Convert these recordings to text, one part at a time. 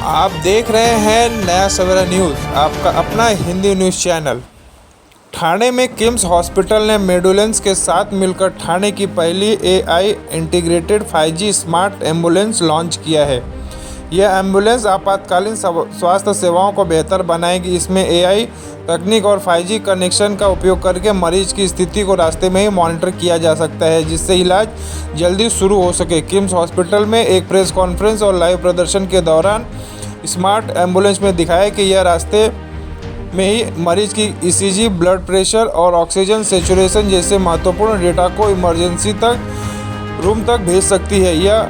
आप देख रहे हैं नया सवेरा न्यूज़, आपका अपना हिंदी न्यूज़ चैनल। ठाणे में किम्स हॉस्पिटल ने मेडुलेंस के साथ मिलकर ठाणे की पहली AI integrated 5G smart ambulance launch किया है। यह एम्बुलेंस आपातकालीन स्वास्थ्य सेवाओं को बेहतर बनाएगी। इसमें एआई तकनीक और 5G कनेक्शन का उपयोग करके मरीज की स्थिति को रास्ते में ही मॉनिटर किया जा सकता है, जिससे इलाज जल्दी शुरू हो सके। किम्स हॉस्पिटल में एक प्रेस कॉन्फ्रेंस और लाइव प्रदर्शन के दौरान स्मार्ट एम्बुलेंस में दिखाया कि यह रास्ते में ही मरीज की ईसीजी, ब्लड प्रेशर और ऑक्सीजन सेचुरेशन जैसे महत्वपूर्ण डेटा को इमरजेंसी रूम तक भेज सकती है। यह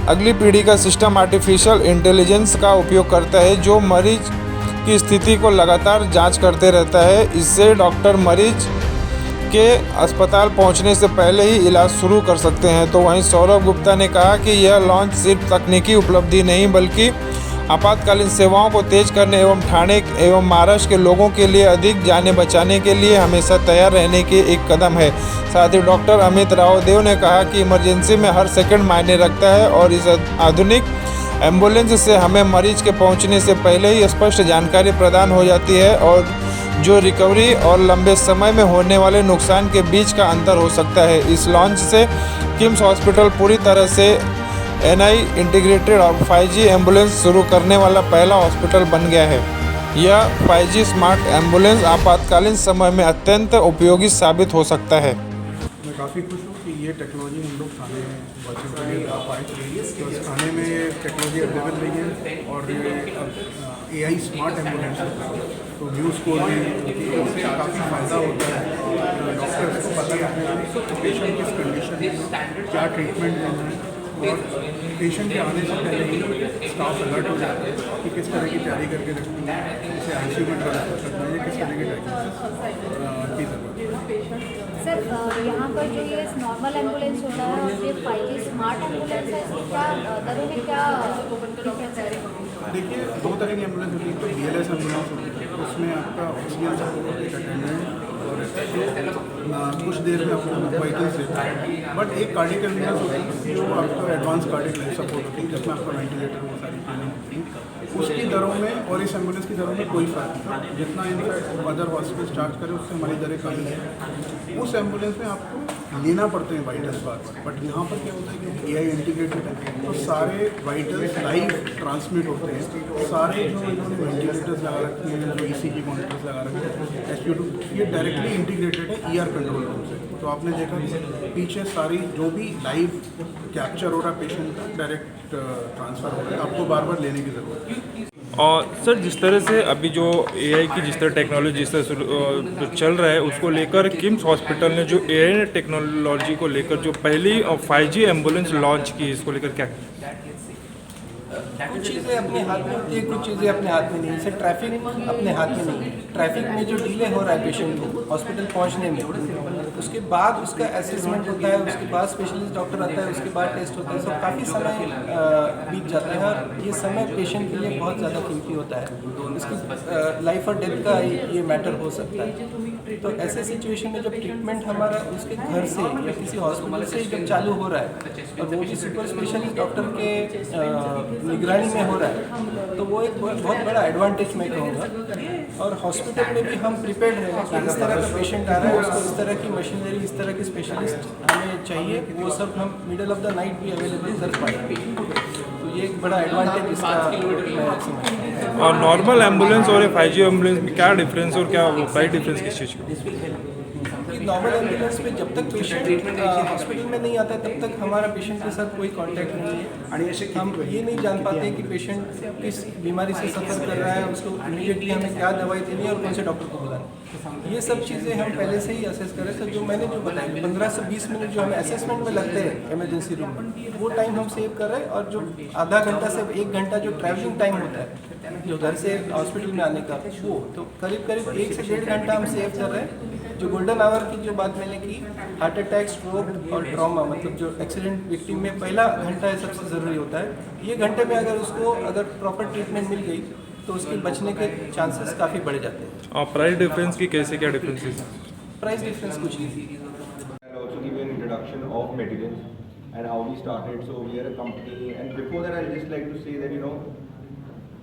अगली पीढ़ी का सिस्टम आर्टिफिशियल इंटेलिजेंस का उपयोग करता है, जो मरीज की स्थिति को लगातार जांच करते रहता है। इससे डॉक्टर मरीज के अस्पताल पहुंचने से पहले ही इलाज शुरू कर सकते हैं। तो वहीं सौरभ गुप्ता ने कहा कि यह लॉन्च सिर्फ तकनीकी उपलब्धि नहीं, बल्कि आपातकालीन सेवाओं को तेज करने एवं ठाणे एवं महाराष्ट्र के लोगों के लिए अधिक जानें बचाने के लिए हमेशा तैयार रहने के एक कदम है। साथ ही डॉक्टर अमित रावदेव ने कहा कि इमरजेंसी में हर सेकंड मायने रखता है और इस आधुनिक एम्बुलेंस से हमें मरीज के पहुंचने से पहले ही स्पष्ट जानकारी प्रदान हो जाती है और जो रिकवरी और लंबे समय में होने वाले नुकसान के बीच का अंतर हो सकता है। इस लॉन्च से किम्स हॉस्पिटल पूरी तरह से एनआई इंटीग्रेटेड और 5G एम्बुलेंस शुरू करने वाला पहला हॉस्पिटल बन गया है। यह 5G स्मार्ट एम्बुलेंस आपातकालीन समय में अत्यंत उपयोगी साबित हो सकता है। मैं काफ़ी खुश हूँ कि ये टेक्नोलॉजी हम लोग ठाणे वर्चुअल के आ पाए। तो इस ठाणे में टेक्नोलॉजी अवेलेबल नहीं है और ये एआई स्मार्ट एम्बुलेंस है, तो न्यूज़ को भी उससे काफ़ी फ़ायदा होता है। डॉक्टर्स को पता लगता है कि पेशेंट किस कंडीशन में क्या ट्रीटमेंट देना है और पेशेंट के आने से पहले ही स्टाफ अलर्ट हो जाता है कि किस तरह की तैयारी करके रखनी है, उसे आईसीयू में ट्रांसफर करना है, किस तरह की डायग्नोसिस की ज़रूरत है। सर, यहाँ पर जो ये नॉर्मल एम्बुलेंस होता है और ये 5G स्मार्ट एम्बुलेंस है, इसकी क्या दरों में क्या डिफरेंस है? देखिए, दो तरह की एम्बुलेंस होती है। तो BLS एम्बुलेंस होती है, उसमें आपका ऑक्सीजन सपोर्ट, एक अटेंडेंट और कुछ देर में आपको वाइटल्स देता है। बट एक कार्डियक एम्बुलेंस होती है जो आपका एडवांस कार्डियक लाइफ सपोर्ट होती है, जिसमें आपका वेंटिलेटर वो सारी चीज़ें होती हैं। उसकी दरों में और इस एम्बुलेंस की दरों में कोई फ़र्क नहीं। जितना इनफैक्ट अदर हॉस्पिटल चार्ज करें उससे हमारी दरें कम है। उस एम्बुलेंस में आपको लेना पड़ते हैं वाइटल्स बार, बट यहाँ पर क्या होता है कि एआई इंटीग्रेटेड है, तो सारे वाइटल्स लाइव ट्रांसमिट होते हैं। सारे जो इन्होंने वेंटिलेटर्स लगा रखे हैं, जो ईसीजी मॉनिटर्स लगा रखे हैं, SpO2, ये डायरेक्टली इंटीग्रेटेड है ER कंट्रोल रूम से। तो आपने देखा कि पीछे सारी जो भी लाइव कैप्चर हो रहा है पेशेंट का, डायरेक्ट ट्रांसफ़र हो रहा है, आपको बार बार लेने की ज़रूरत है। और सर, जिस तरह से अभी जो एआई की जिस तरह टेक्नोलॉजी जिस तरह से जो चल रहा है, उसको लेकर किम्स हॉस्पिटल ने जो एआई टेक्नोलॉजी को लेकर जो पहली 5G एम्बुलेंस लॉन्च की, इसको लेकर क्या? कुछ चीज़ें अपने हाथ में होती है, कुछ चीज़ें अपने हाथ में नहीं। जैसे ट्रैफिक अपने हाथ में नहीं है। ट्रैफिक में जो डिले हो रहा है पेशेंट को हॉस्पिटल पहुंचने में, उसके बाद उसका असेसमेंट होता है, उसके बाद स्पेशलिस्ट डॉक्टर आता है, उसके बाद टेस्ट होता है, सब काफ़ी समय बीत जाता है और ये समय पेशेंट के लिए बहुत ज़्यादा कीमती होता है। इसकी लाइफ और डेथ का ये मैटर हो सकता है। तो ऐसे सिचुएशन में जब ट्रीटमेंट हमारा उसके घर से या किसी हॉस्पिटल से जब चालू हो रहा है और वो भी सुपर स्पेशलिस्ट डॉक्टर के निगरानी में हो रहा है, तो वो एक बहुत बड़ा एडवांटेज मैं कहूँगा। और हॉस्पिटल में भी हम प्रिपेयर्ड रहें कि इस तरह का पेशेंट आ रहा है, उसको इस तरह की मशीनरी, इस तरह के स्पेशलिस्ट हमें चाहिए, वो सब हम मिडल ऑफ द नाइट भी अवेलेबल कर पाएंगे। तो ये एक बड़ा एडवांटेज इसका मैं समझता हूँ। और नॉर्मल एम्बुलेंस और 5G एम्बुलेंस में क्या डिफरेंस और क्या प्राइस डिफरेंस किस चीज़ का? नॉर्मल एम्बुलेंस में जब तक पेशेंट हॉस्पिटल में नहीं आता है, तब तक हमारा पेशेंट के साथ कोई कांटेक्ट नहीं है। हम ये नहीं जान पाते कि पेशेंट किस बीमारी से सफ़र कर रहा है, उसको इमीडिएटली हमें क्या दवाई देनी है और कौन से डॉक्टर को बुलाना है। ये सब चीज़ें हम पहले से ही असेस करें। तो जो मैंने जो बताया 15 से 20 मिनट जो हमें असेसमेंट में लगते हैं इमरजेंसी रूम में, वो टाइम हम सेव कर रहे हैं। और जो आधा घंटा से 1 घंटा जो ट्रैवलिंग टाइम होता है जो घर से हॉस्पिटल में आने का, वो तो करीब 1 से 1.5 घंटा हम सेव कर रहे हैं। जो गोल्डन आवर की जो बात मैंने की, हार्ट अटैक, स्ट्रोक और ट्रॉमा, मतलब जो एक्सीडेंट विक्टिम में पहला घंटा है सबसे ज़रूरी होता है। ये घंटे में अगर प्रॉपर ट्रीटमेंट मिल गई तो उसके बचने के चांसेस काफ़ी बढ़ जाते हैं। और प्राइस डिफरेंस की कैसे क्या डिफरेंसेस? प्राइस डिफरेंस कुछ नहीं। I'll also give you an introduction of Medulence and how we started. So we are a company, and before that, I'd just like to say that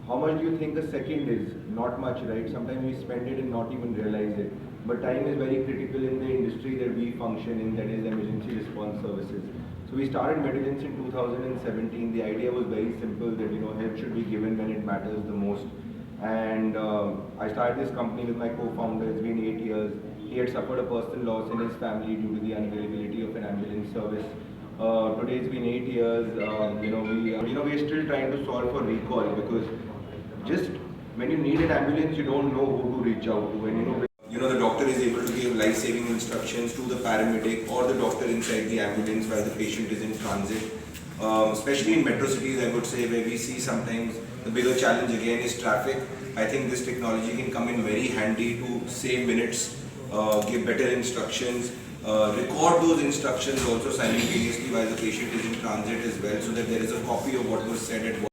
how much do you think a second is? Not much, right? Sometimes we spend it and not even realize it. But time is very critical in the industry that we function in, that is emergency response services. So we started Medulence in 2017. The idea was very simple, that help should be given when it matters the most. And I started this company with my co-founder. It's been 8 years. He had suffered a personal loss in his family due to the unavailability of an ambulance service. Today it's been 8 years. We are still trying to solve for recall, because just when you need an ambulance, you don't know who to reach out to, and the doctor is able to give life-saving instructions to the paramedic or the doctor inside the ambulance while the patient is in transit. Especially in metro cities, I would say, where we see sometimes the bigger challenge again is traffic. I think this technology can come in very handy to save minutes, give better instructions, record those instructions also simultaneously while the patient is in transit as well, so that there is a copy of what was said at